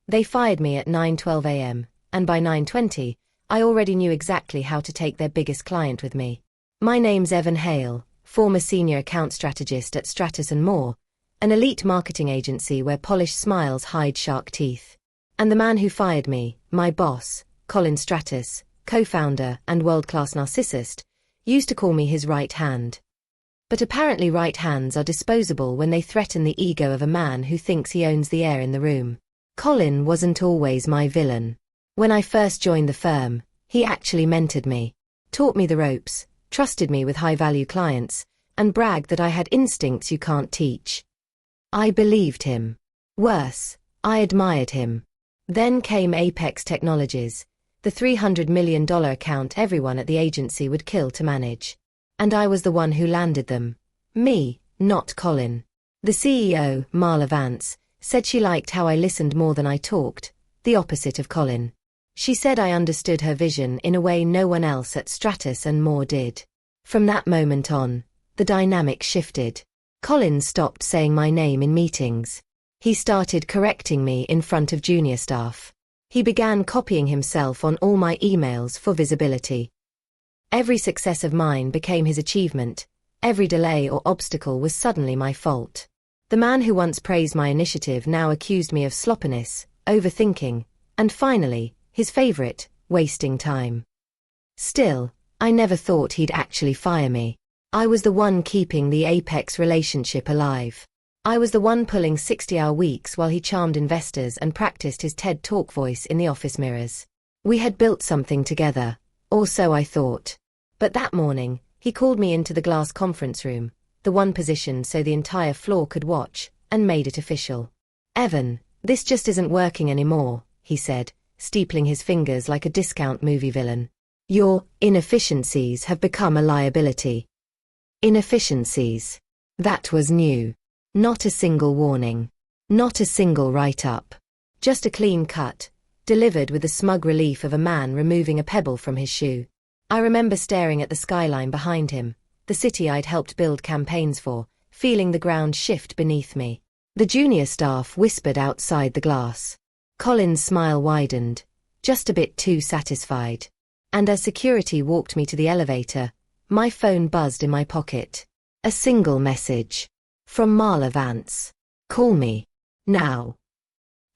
They fired me at 9:12 a.m., and by 9:20, I already knew exactly how to take their biggest client with me. My name's Evan Hale, former senior account strategist at Stratus & More, an elite marketing agency where polished smiles hide shark teeth. And the man who fired me, my boss, Colin Stratus, co-founder and world-class narcissist, used to call me his right hand. But apparently right hands are disposable when they threaten the ego of a man who thinks he owns the air in the room. Colin wasn't always my villain. When I first joined the firm, he actually mentored me, taught me the ropes, trusted me with high-value clients, and bragged that I had instincts you can't teach. I believed him. Worse, I admired him. Then came Apex Technologies, the $300 million account everyone at the agency would kill to manage. And I was the one who landed them. Me, not Colin. The CEO, Marla Vance, said she liked how I listened more than I talked, the opposite of Colin. She said I understood her vision in a way no one else at Stratus & More did. From that moment on, the dynamic shifted. Colin stopped saying my name in meetings. He started correcting me in front of junior staff. He began copying himself on all my emails for visibility. Every success of mine became his achievement. Every delay or obstacle was suddenly my fault. The man who once praised my initiative now accused me of sloppiness, overthinking, and finally, his favorite, wasting time. Still, I never thought he'd actually fire me. I was the one keeping the Apex relationship alive. I was the one pulling 60-hour weeks while he charmed investors and practiced his TED Talk voice in the office mirrors. We had built something together, or so I thought. But that morning, he called me into the glass conference room, the one positioned so the entire floor could watch, and made it official. "Evan, this just isn't working anymore," he said, steepling his fingers like a discount movie villain. "Your inefficiencies have become a liability." Inefficiencies. That was new. Not a single warning. Not a single write-up. Just a clean cut, delivered with the smug relief of a man removing a pebble from his shoe. I remember staring at the skyline behind him, the city I'd helped build campaigns for, feeling the ground shift beneath me. The junior staff whispered outside the glass. Colin's smile widened, just a bit too satisfied. And as security walked me to the elevator, my phone buzzed in my pocket. A single message. From Marla Vance. "Call me. Now."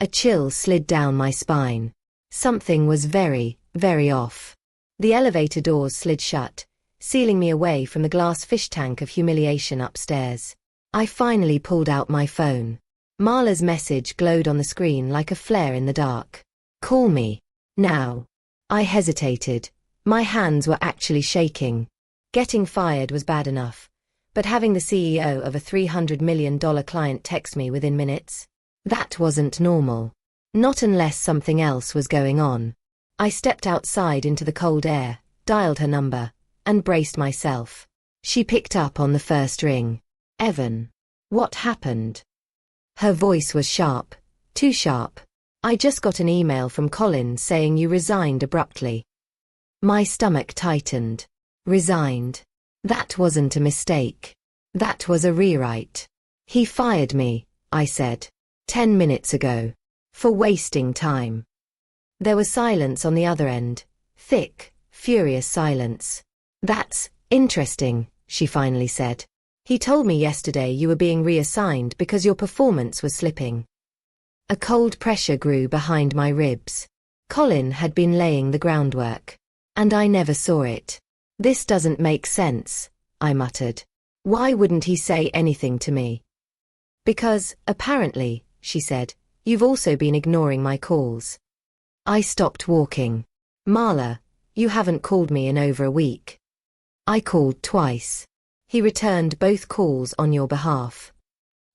A chill slid down my spine. Something was very, very off. The elevator doors slid shut, sealing me away from the glass fish tank of humiliation upstairs. I finally pulled out my phone. Marla's message glowed on the screen like a flare in the dark. "Call me. Now." I hesitated. My hands were actually shaking. Getting fired was bad enough, but having the CEO of a $300 million client text me within minutes? That wasn't normal. Not unless something else was going on. I stepped outside into the cold air, dialed her number, and braced myself. She picked up on the first ring. "Evan. What happened?" Her voice was sharp. Too sharp. "I just got an email from Colin saying you resigned abruptly." My stomach tightened. Resigned. That wasn't a mistake. That was a rewrite. "He fired me," I said. 10 minutes ago. For wasting time." There was silence on the other end. Thick, furious silence. "That's interesting," she finally said. "He told me yesterday you were being reassigned because your performance was slipping." A cold pressure grew behind my ribs. Colin had been laying the groundwork. And I never saw it. "This doesn't make sense," I muttered. "Why wouldn't he say anything to me?" "Because, apparently," she said, "you've also been ignoring my calls." I stopped walking. "Marla, you haven't called me in over a week." "I called twice." "He returned both calls on your behalf."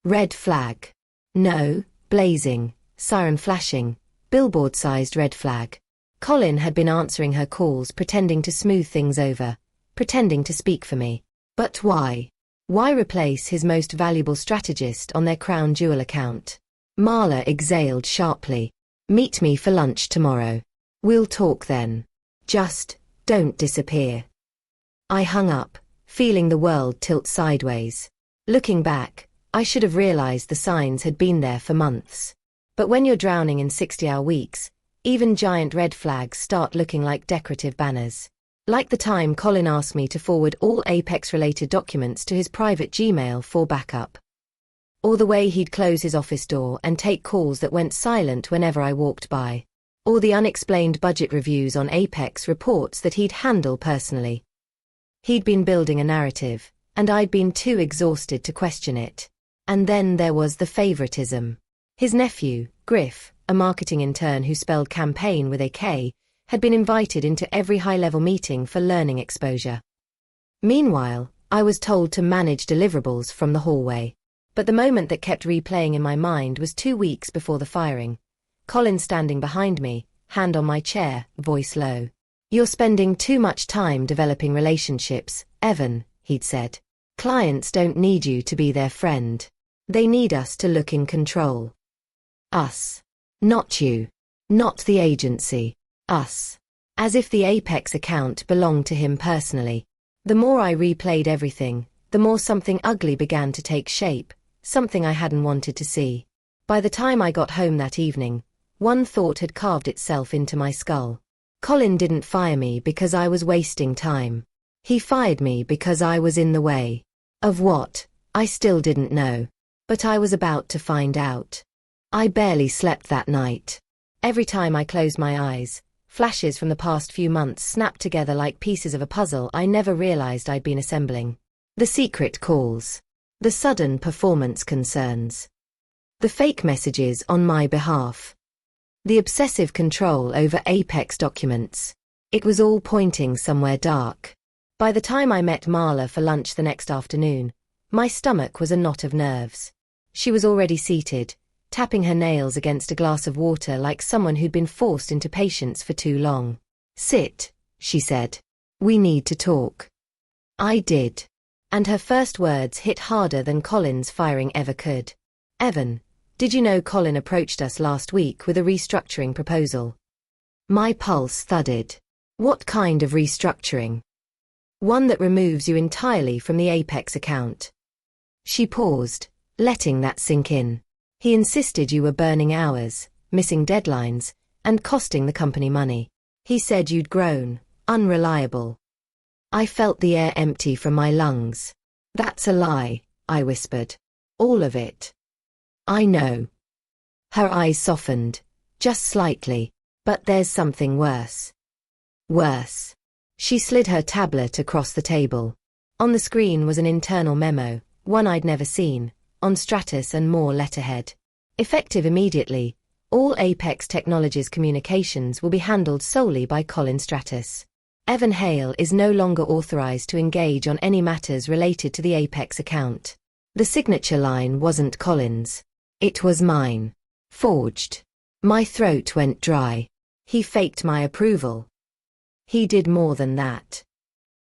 Red flag. No, blazing, siren flashing, billboard-sized red flag. Colin had been answering her calls, pretending to smooth things over, pretending to speak for me. But why? Why replace his most valuable strategist on their crown jewel account? Marla exhaled sharply. "Meet me for lunch tomorrow. We'll talk then. Just don't disappear." I hung up, feeling the world tilt sideways. Looking back, I should have realized the signs had been there for months. But when you're drowning in 60-hour weeks, even giant red flags start looking like decorative banners. Like the time Colin asked me to forward all Apex-related documents to his private Gmail for backup. Or the way he'd close his office door and take calls that went silent whenever I walked by. Or the unexplained budget reviews on Apex reports that he'd handle personally. He'd been building a narrative, and I'd been too exhausted to question it. And then there was the favoritism. His nephew, Griff, a marketing intern who spelled campaign with a K, had been invited into every high-level meeting for learning exposure. Meanwhile, I was told to manage deliverables from the hallway. But the moment that kept replaying in my mind was 2 weeks before the firing. Colin standing behind me, hand on my chair, voice low. "You're spending too much time developing relationships, Evan," he'd said. "Clients don't need you to be their friend. They need us to look in control. Us. Not you. Not the agency. Us." As if the Apex account belonged to him personally. The more I replayed everything, the more something ugly began to take shape, something I hadn't wanted to see. By the time I got home that evening, one thought had carved itself into my skull. Colin didn't fire me because I was wasting time. He fired me because I was in the way. Of what? I still didn't know. But I was about to find out. I barely slept that night. Every time I closed my eyes, flashes from the past few months snapped together like pieces of a puzzle I never realized I'd been assembling. The secret calls. The sudden performance concerns. The fake messages on my behalf. The obsessive control over Apex documents. It was all pointing somewhere dark. By the time I met Marla for lunch the next afternoon, my stomach was a knot of nerves. She was already seated, tapping her nails against a glass of water like someone who'd been forced into patience for too long. "Sit," she said. "We need to talk." I did. And her first words hit harder than Colin's firing ever could. "Evan, did you know Colin approached us last week with a restructuring proposal?" My pulse thudded. "What kind of restructuring?" "One that removes you entirely from the Apex account." She paused, letting that sink in. "He insisted you were burning hours, missing deadlines, and costing the company money. He said you'd grown unreliable." I felt the air empty from my lungs. "That's a lie," I whispered. "All of it." "I know." Her eyes softened, just slightly. "But there's something worse." "Worse." She slid her tablet across the table. On the screen was an internal memo, one I'd never seen, on Stratus and More letterhead. "Effective immediately, all Apex Technologies communications will be handled solely by Colin Stratus. Evan Hale is no longer authorized to engage on any matters related to the Apex account." The signature line wasn't Colin's. It was mine. Forged. My throat went dry. He faked my approval. He did more than that.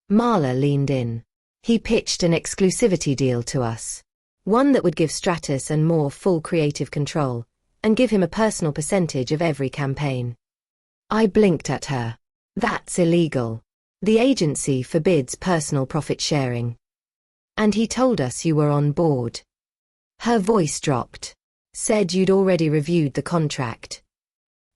Marla leaned in. He pitched an exclusivity deal to us. One that would give Stratus and More full creative control, and give him a personal percentage of every campaign. I blinked at her. "That's illegal. The agency forbids personal profit sharing." "And he told us you were on board." Her voice dropped. "Said you'd already reviewed the contract."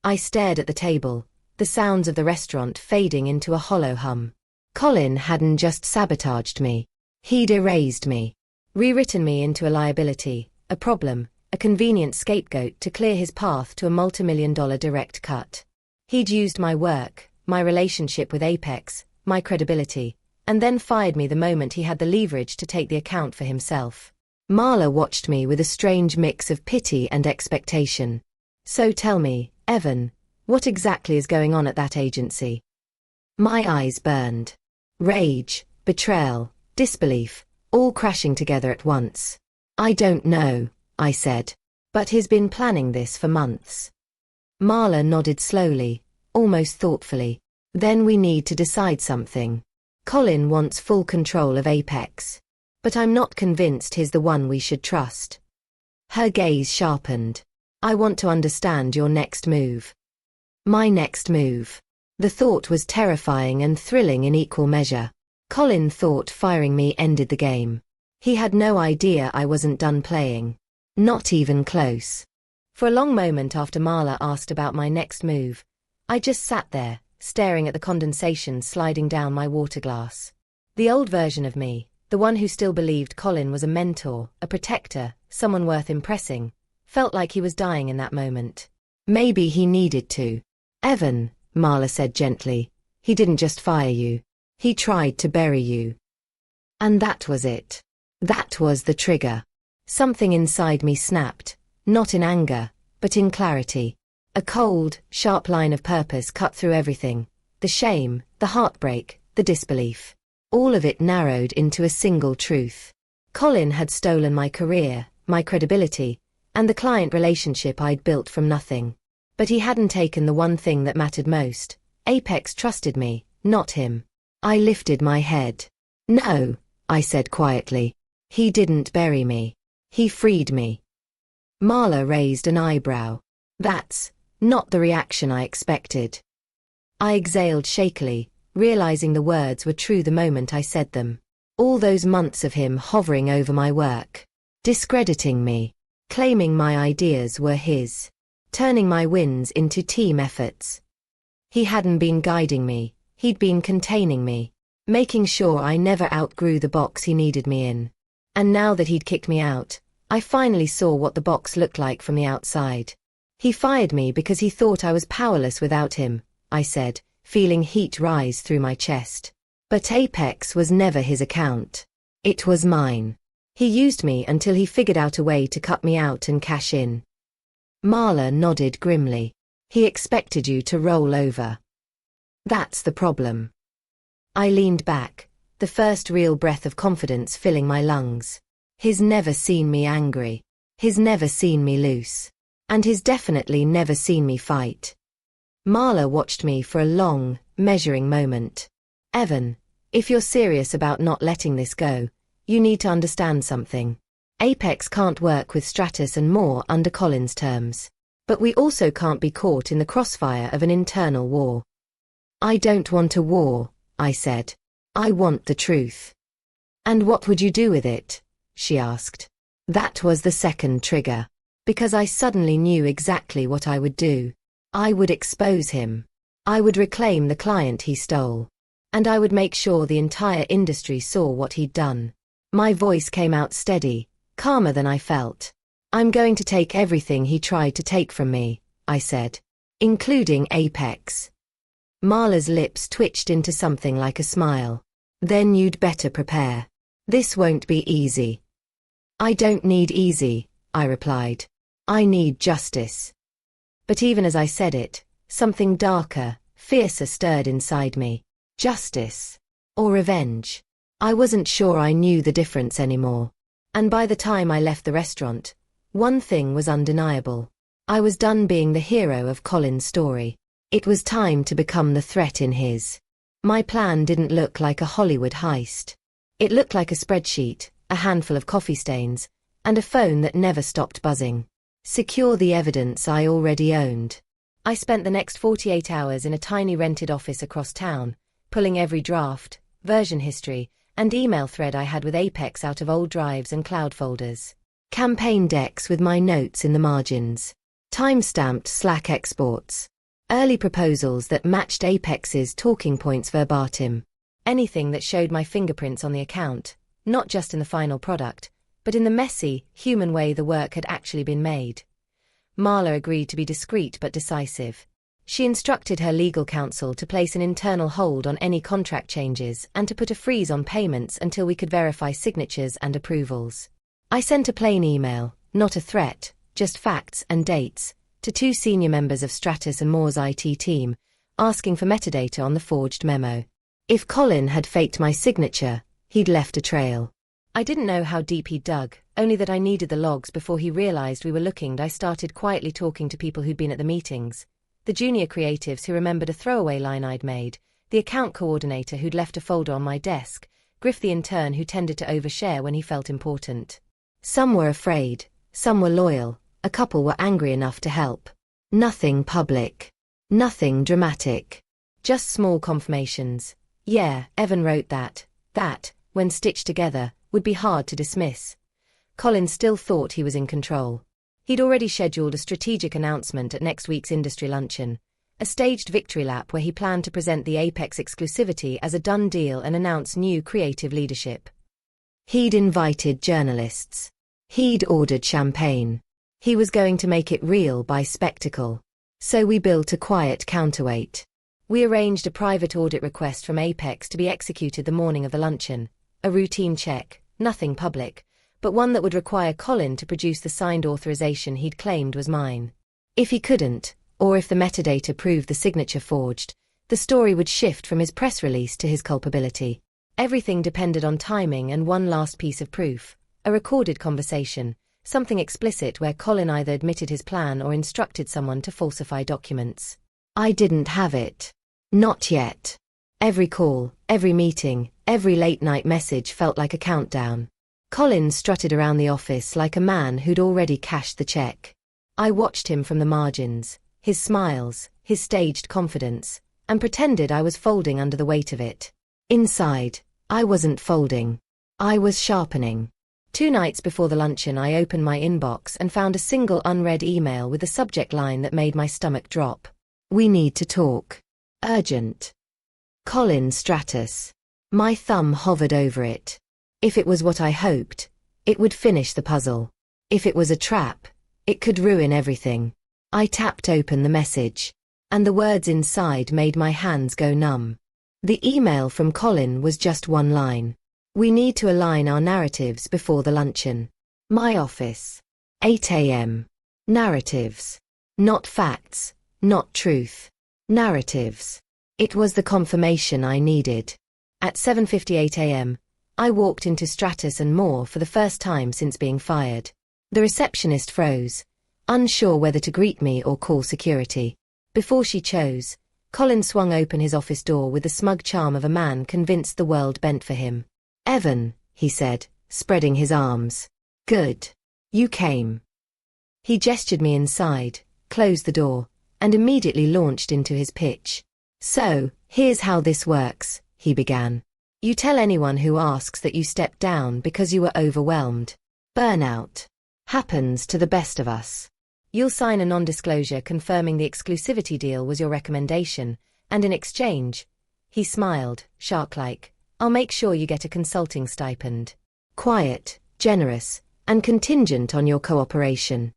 I stared at the table, the sounds of the restaurant fading into a hollow hum. Colin hadn't just sabotaged me. He'd erased me. Rewritten me into a liability, a problem, a convenient scapegoat to clear his path to a multimillion-dollar direct cut. He'd used my work, my relationship with Apex, my credibility, and then fired me the moment he had the leverage to take the account for himself. Marla watched me with a strange mix of pity and expectation. "So tell me, Evan, what exactly is going on at that agency?" My eyes burned. Rage, betrayal, disbelief, all crashing together at once. "I don't know," I said. "But he's been planning this for months." Marla nodded slowly, almost thoughtfully. "Then we need to decide something. Colin wants full control of Apex. But I'm not convinced he's the one we should trust." Her gaze sharpened. "I want to understand your next move." My next move. The thought was terrifying and thrilling in equal measure. Colin thought firing me ended the game. He had no idea I wasn't done playing. Not even close. For a long moment after Marla asked about my next move, I just sat there, staring at the condensation sliding down my water glass. The old version of me, the one who still believed Colin was a mentor, a protector, someone worth impressing, felt like he was dying in that moment. Maybe he needed to. Evan, Marla said gently, he didn't just fire you. He tried to bury you. And that was it. That was the trigger. Something inside me snapped, not in anger, but in clarity. A cold, sharp line of purpose cut through everything. The shame, the heartbreak, the disbelief. All of it narrowed into a single truth. Colin had stolen my career, my credibility, and the client relationship I'd built from nothing. But he hadn't taken the one thing that mattered most. Apex trusted me, not him. I lifted my head. No, I said quietly. He didn't bury me. He freed me. Marla raised an eyebrow. That's not the reaction I expected. I exhaled shakily, realizing the words were true the moment I said them. All those months of him hovering over my work, discrediting me, claiming my ideas were his, turning my wins into team efforts. He hadn't been guiding me, he'd been containing me, making sure I never outgrew the box he needed me in. And now that he'd kicked me out, I finally saw what the box looked like from the outside. He fired me because he thought I was powerless without him, I said, feeling heat rise through my chest. But Apex was never his account. It was mine. He used me until he figured out a way to cut me out and cash in. Marla nodded grimly. He expected you to roll over. That's the problem. I leaned back, the first real breath of confidence filling my lungs. He's never seen me angry. He's never seen me loose. And he's definitely never seen me fight. Marla watched me for a long, measuring moment. Evan, if you're serious about not letting this go, you need to understand something. Apex can't work with Stratus and Moore under Colin's terms. But we also can't be caught in the crossfire of an internal war. I don't want a war, I said. I want the truth. And what would you do with it? She asked. That was the second trigger. Because I suddenly knew exactly what I would do. I would expose him. I would reclaim the client he stole. And I would make sure the entire industry saw what he'd done. My voice came out steady, calmer than I felt. I'm going to take everything he tried to take from me, I said. Including Apex. Marla's lips twitched into something like a smile. Then you'd better prepare. This won't be easy. I don't need easy, I replied. I need justice. But even as I said it, something darker, fiercer stirred inside me. Justice. Or revenge. I wasn't sure I knew the difference anymore. And by the time I left the restaurant, one thing was undeniable. I was done being the hero of Colin's story. It was time to become the threat in his. My plan didn't look like a Hollywood heist. It looked like a spreadsheet, a handful of coffee stains, and a phone that never stopped buzzing. Secure the evidence I already owned. I spent the next 48 hours in a tiny rented office across town, pulling every draft, version history, and email thread I had with Apex out of old drives and cloud folders. Campaign decks with my notes in the margins. Time-stamped Slack exports. Early proposals that matched Apex's talking points verbatim. Anything that showed my fingerprints on the account, not just in the final product, but in the messy, human way the work had actually been made. Marla agreed to be discreet but decisive. She instructed her legal counsel to place an internal hold on any contract changes and to put a freeze on payments until we could verify signatures and approvals. I sent a plain email, not a threat, just facts and dates, to 2 senior members of Stratus and Moore's IT team, asking for metadata on the forged memo. If Colin had faked my signature, he'd left a trail. I didn't know how deep he'd dug, only that I needed the logs before he realized we were looking. I started quietly talking to people who'd been at the meetings. The junior creatives who remembered a throwaway line I'd made, the account coordinator who'd left a folder on my desk, Griff the intern who tended to overshare when he felt important. Some were afraid, some were loyal, a couple were angry enough to help. Nothing public. Nothing dramatic. Just small confirmations. Yeah, Evan wrote that, when stitched together, would be hard to dismiss. Colin still thought he was in control. He'd already scheduled a strategic announcement at next week's industry luncheon, a staged victory lap where he planned to present the Apex exclusivity as a done deal and announce new creative leadership. He'd invited journalists. He'd ordered champagne. He was going to make it real by spectacle. So we built a quiet counterweight. We arranged a private audit request from Apex to be executed the morning of the luncheon, a routine check, nothing public, but one that would require Colin to produce the signed authorization he'd claimed was mine. If he couldn't, or if the metadata proved the signature forged, the story would shift from his press release to his culpability. Everything depended on timing and one last piece of proof, a recorded conversation, something explicit where Colin either admitted his plan or instructed someone to falsify documents. I didn't have it. Not yet. Every call, every meeting, every late-night message felt like a countdown. Colin strutted around the office like a man who'd already cashed the check. I watched him from the margins, his smiles, his staged confidence, and pretended I was folding under the weight of it. Inside, I wasn't folding. I was sharpening. 2 nights before the luncheon, I opened my inbox and found a single unread email with a subject line that made my stomach drop. We need to talk. Urgent. Colin Stratus. My thumb hovered over it. If it was what I hoped, it would finish the puzzle. If it was a trap, it could ruin everything. I tapped open the message, and the words inside made my hands go numb. The email from Colin was just one line. We need to align our narratives before the luncheon. My office. 8 a.m. Narratives. Not facts, not truth. Narratives. It was the confirmation I needed. At 7:58 a.m., I walked into Stratus and Moore for the first time since being fired. The receptionist froze, unsure whether to greet me or call security. Before she chose, Colin swung open his office door with the smug charm of a man convinced the world bent for him. Evan, he said, spreading his arms. Good. You came. He gestured me inside, closed the door, and immediately launched into his pitch. So, here's how this works, he began. You tell anyone who asks that you stepped down because you were overwhelmed. Burnout. Happens to the best of us. You'll sign a non-disclosure confirming the exclusivity deal was your recommendation, and in exchange, he smiled, shark-like, I'll make sure you get a consulting stipend. Quiet, generous, and contingent on your cooperation.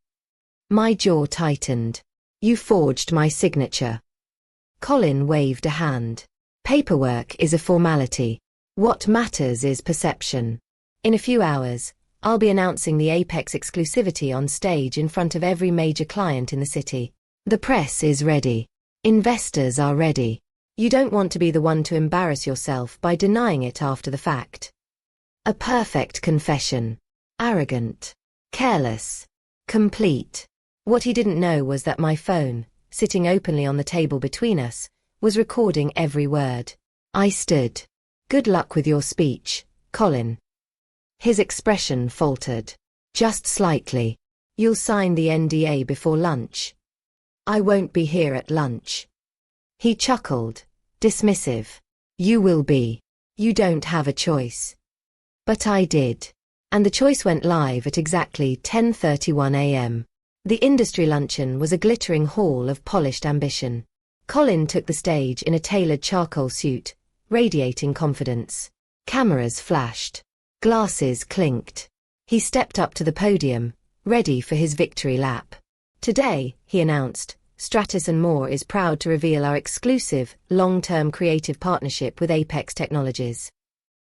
My jaw tightened. You forged my signature. Colin waved a hand. Paperwork is a formality. What matters is perception. In a few hours, I'll be announcing the Apex exclusivity on stage in front of every major client in the city. The press is ready. Investors are ready. You don't want to be the one to embarrass yourself by denying it after the fact. A perfect confession. Arrogant. Careless. Complete. What he didn't know was that my phone, sitting openly on the table between us, was recording every word. I stood. Good luck with your speech, Colin. His expression faltered. Just slightly. You'll sign the NDA before lunch. I won't be here at lunch. He chuckled, dismissive. You will be. You don't have a choice. But I did. And the choice went live at exactly 10:31 a.m. The industry luncheon was a glittering hall of polished ambition. Colin took the stage in a tailored charcoal suit, radiating confidence. Cameras flashed. Glasses clinked. He stepped up to the podium, ready for his victory lap. Today, he announced, Stratus and Moore is proud to reveal our exclusive, long-term creative partnership with Apex Technologies.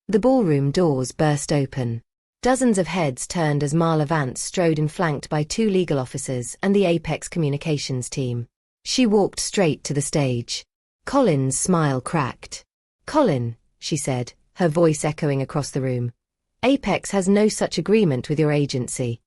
The ballroom doors burst open. Dozens of heads turned as Marla Vance strode in flanked by 2 legal officers and the Apex communications team. She walked straight to the stage. Colin's smile cracked. Colin, she said, her voice echoing across the room. Apex has no such agreement with your agency.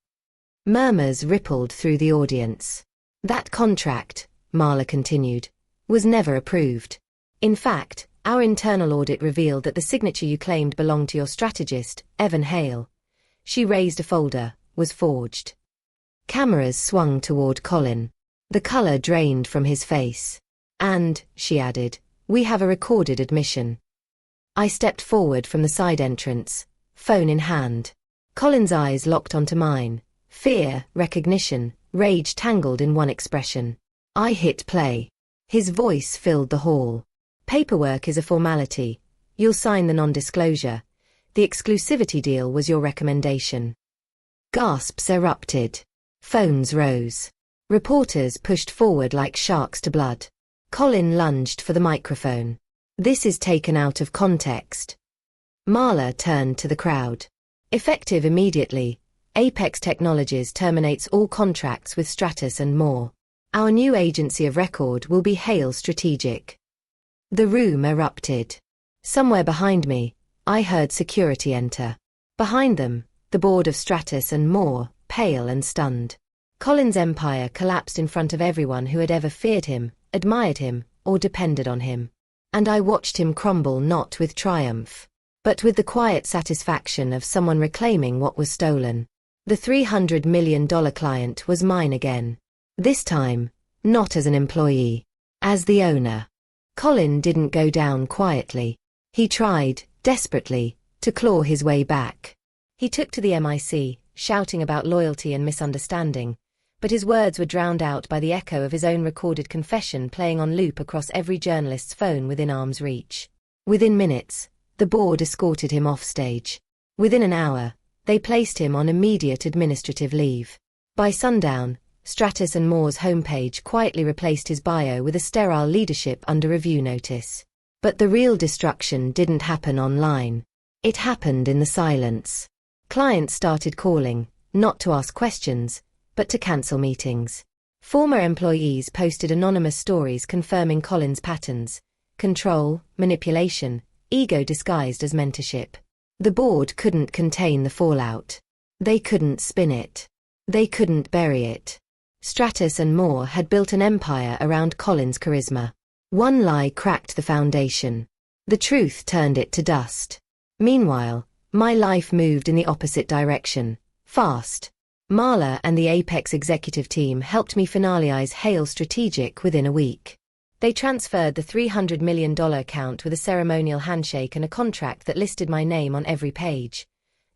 Murmurs rippled through the audience. That contract, Marla continued, was never approved. In fact, our internal audit revealed that the signature you claimed belonged to your strategist, Evan Hale. She raised a folder, was forged. Cameras swung toward Colin. The color drained from his face. And, she added, we have a recorded admission. I stepped forward from the side entrance, phone in hand. Colin's eyes locked onto mine, Fear, recognition, rage tangled in one expression. I hit play. His voice filled the hall. Paperwork is a formality. You'll sign the non-disclosure. The exclusivity deal was your recommendation. Gasps erupted. Phones rose. Reporters pushed forward like sharks to blood. Colin lunged for the microphone. This is taken out of context. Marla turned to the crowd. Effective immediately, Apex Technologies terminates all contracts with Stratus and more. Our new agency of record will be Hale Strategic. The room erupted. Somewhere behind me, I heard security enter. Behind them, the board of Stratus and more, pale and stunned. Colin's empire collapsed in front of everyone who had ever feared him, admired him, or depended on him. And I watched him crumble not with triumph, but with the quiet satisfaction of someone reclaiming what was stolen. The $300 million client was mine again. This time, not as an employee, as the owner. Colin didn't go down quietly. He tried, desperately, to claw his way back. He took to the MIC, shouting about loyalty and misunderstanding, but his words were drowned out by the echo of his own recorded confession playing on loop across every journalist's phone within arm's reach. Within minutes, the board escorted him off stage. Within an hour, they placed him on immediate administrative leave. By sundown, Stratus and Moore's homepage quietly replaced his bio with a sterile leadership under review notice. But the real destruction didn't happen online. It happened in the silence. Clients started calling, not to ask questions, but to cancel meetings. Former employees posted anonymous stories confirming Colin's patterns: control, manipulation, ego disguised as mentorship. The board couldn't contain the fallout. They couldn't spin it. They couldn't bury it. Stratus and Moore had built an empire around Colin's charisma. One lie cracked the foundation. The truth turned it to dust. Meanwhile, my life moved in the opposite direction, fast. Marla and the Apex executive team helped me finalize Hale Strategic within a week. They transferred the $300 million account with a ceremonial handshake and a contract that listed my name on every page.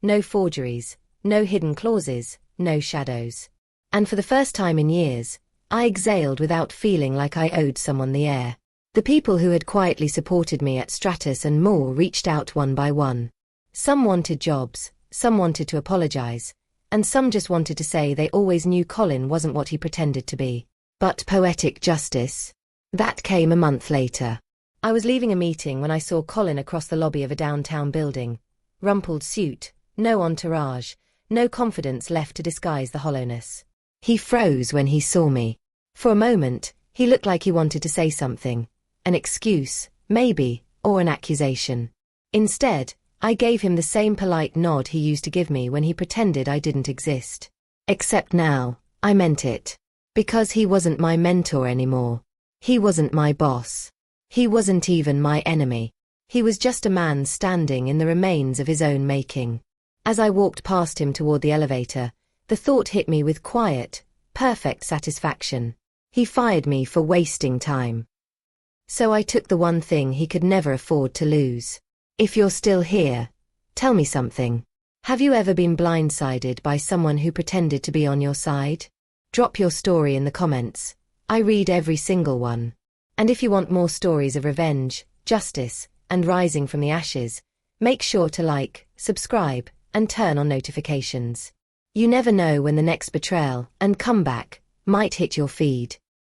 No forgeries, no hidden clauses, no shadows. And for the first time in years, I exhaled without feeling like I owed someone the air. The people who had quietly supported me at Stratus and Moore reached out one by one. Some wanted jobs, some wanted to apologize, and some just wanted to say they always knew Colin wasn't what he pretended to be. But poetic justice? That came a month later. I was leaving a meeting when I saw Colin across the lobby of a downtown building. Rumpled suit, no entourage, no confidence left to disguise the hollowness. He froze when he saw me. For a moment, he looked like he wanted to say something. An excuse, maybe, or an accusation. Instead, I gave him the same polite nod he used to give me when he pretended I didn't exist. Except now, I meant it. Because he wasn't my mentor anymore. He wasn't my boss. He wasn't even my enemy. He was just a man standing in the remains of his own making. As I walked past him toward the elevator, the thought hit me with quiet, perfect satisfaction. He fired me for wasting time. So I took the one thing he could never afford to lose. If you're still here, tell me something. Have you ever been blindsided by someone who pretended to be on your side? Drop your story in the comments. I read every single one. And if you want more stories of revenge, justice, and rising from the ashes, make sure to like, subscribe, and turn on notifications. You never know when the next betrayal and comeback might hit your feed.